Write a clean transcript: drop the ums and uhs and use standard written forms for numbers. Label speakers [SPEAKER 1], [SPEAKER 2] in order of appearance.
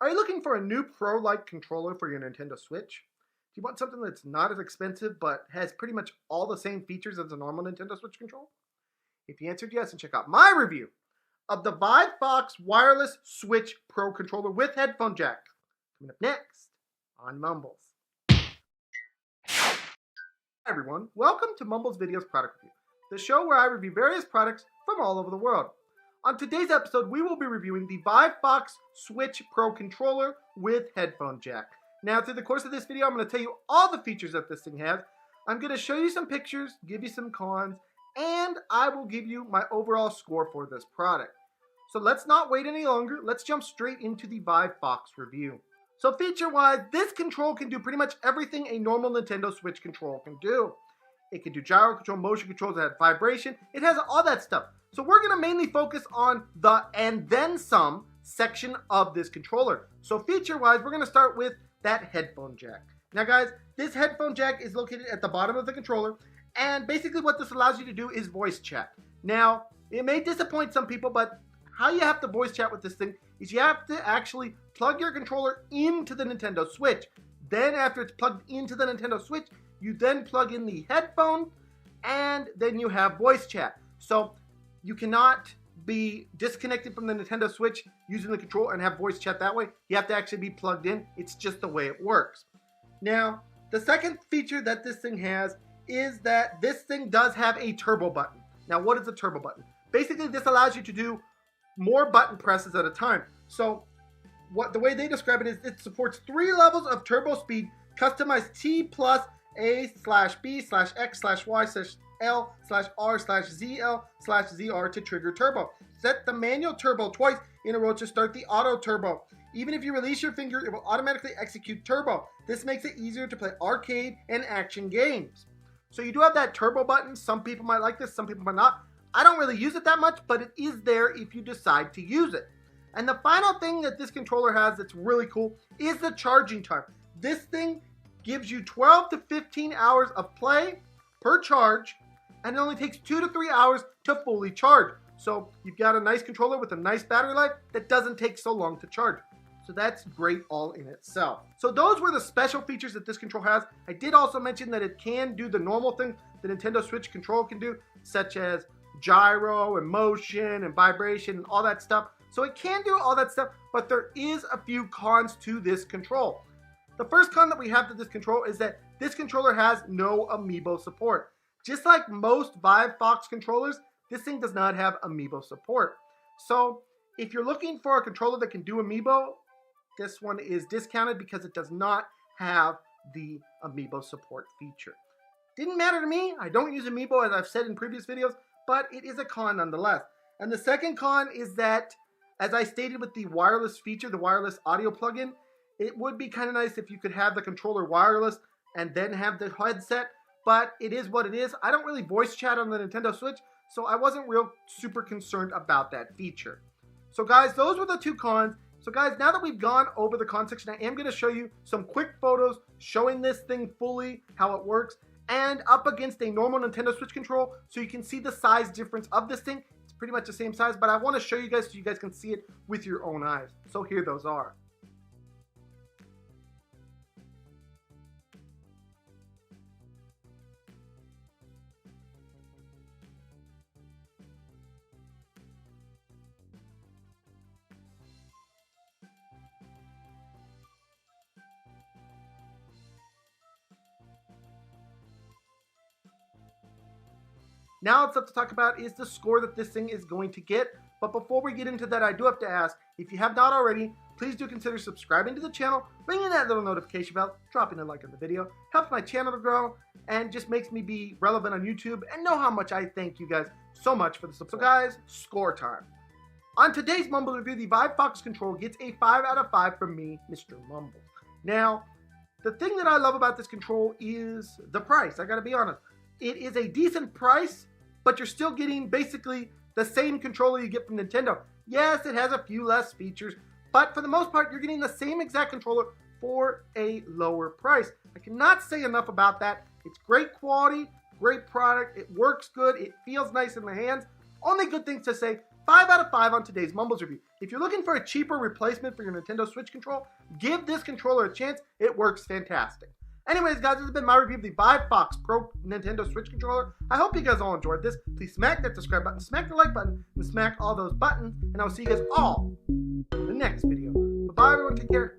[SPEAKER 1] Are you looking for a new pro-like controller for your Nintendo Switch? Do you want something that's not as expensive but has pretty much all the same features as a normal Nintendo Switch controller? If you answered yes, then check out my review of the ViveFox Wireless Switch Pro Controller with headphone jack. Coming up next on Mumbles. Hi everyone, welcome to MumblesVideos Product Review, the show where I review various products from all over the world. On today's episode, we will be reviewing the ViveFox Switch Pro Controller with headphone jack. Now, through the course of this video, I'm going to tell you all the features that this thing has. I'm going to show you some pictures, give you some cons, and I will give you my overall score for this product. So let's not wait any longer. Let's jump straight into the ViveFox review. So feature-wise, this control can do pretty much everything a normal Nintendo Switch control can do. It can do gyro control, motion controls, it has vibration, it has all that stuff. So we're going to mainly focus on the and then some section of this controller. So feature-wise, we're going to start with that headphone jack. Now guys, this headphone jack is located at the bottom of the controller, and basically what this allows you to do is voice chat. Now, it may disappoint some people, but how you have to voice chat with this thing is you have to actually plug your controller into the Nintendo Switch. Then after it's plugged into the Nintendo Switch, you then plug in the headphone, and then you have voice chat. So you cannot be disconnected from the Nintendo Switch using the controller and have voice chat that way. You have to actually be plugged in. It's just the way it works. Now, the second feature that this thing has is that this thing does have a turbo button. Now, what is a turbo button? Basically, this allows you to do more button presses at a time. So the way they describe it is it supports 3 levels of turbo speed, customized T plus A/B/X/Y/L/R/ZL/ZR to trigger turbo. Set the manual turbo twice in a row to start the auto turbo. Even if you release your finger, it will automatically execute turbo. This makes it easier to play arcade and action games. So you do have that turbo button. Some people might like this, some people might not. I don't really use it that much, but it is there if you decide to use it. And the final thing that this controller has that's really cool is the charging time. This thing gives you 12 to 15 hours of play per charge, and it only takes 2 to 3 hours to fully charge. So you've got a nice controller with a nice battery life that doesn't take so long to charge. So that's great all in itself. So those were the special features that this control has. I did also mention that it can do the normal thing the Nintendo Switch control can do, such as gyro and motion and vibration and all that stuff. So it can do all that stuff, but there is a few cons to this control. The first con that we have to this control is that this controller has no amiibo support. Just like most ViveFox controllers, this thing does not have amiibo support. So if you're looking for a controller that can do amiibo, this one is discounted because it does not have the amiibo support feature. Didn't matter to me. I don't use amiibo, as I've said in previous videos, but it is a con nonetheless. And the second con is that, as I stated with the wireless feature, the wireless audio plugin, it would be kind of nice if you could have the controller wireless and then have the headset, but it is what it is. I don't really voice chat on the Nintendo Switch, so I wasn't real super concerned about that feature. So guys, those were the 2 cons. So guys, now that we've gone over the con section, I am going to show you some quick photos showing this thing fully, how it works, and up against a normal Nintendo Switch control so you can see the size difference of this thing. It's pretty much the same size, but I want to show you guys so you guys can see it with your own eyes. So here those are. Now it's up to talk about is the score that this thing is going to get. But before we get into that, I do have to ask, if you have not already, please do consider subscribing to the channel, ringing that little notification bell, dropping a like on the video. Helps my channel to grow and just makes me be relevant on YouTube and know how much I thank you guys so much for the support. So guys, score time. On today's Mumble review, the ViveFox control gets a 5 out of 5 from me, Mr. Mumble. Now, the thing that I love about this control is the price. I gotta be honest. It is a decent price, but you're still getting basically the same controller you get from Nintendo. Yes, it has a few less features, but for the most part, you're getting the same exact controller for a lower price. I cannot say enough about that. It's great quality, great product, it works good, it feels nice in the hands. Only good things to say, 5 out of 5 on today's Mumbles review. If you're looking for a cheaper replacement for your Nintendo Switch control, give this controller a chance. It works fantastic. Anyways, guys, this has been my review of the ViveFox Pro Nintendo Switch controller. I hope you guys all enjoyed this. Please smack that subscribe button, smack the like button, and smack all those buttons. And I will see you guys all in the next video. Bye-bye, everyone. Take care.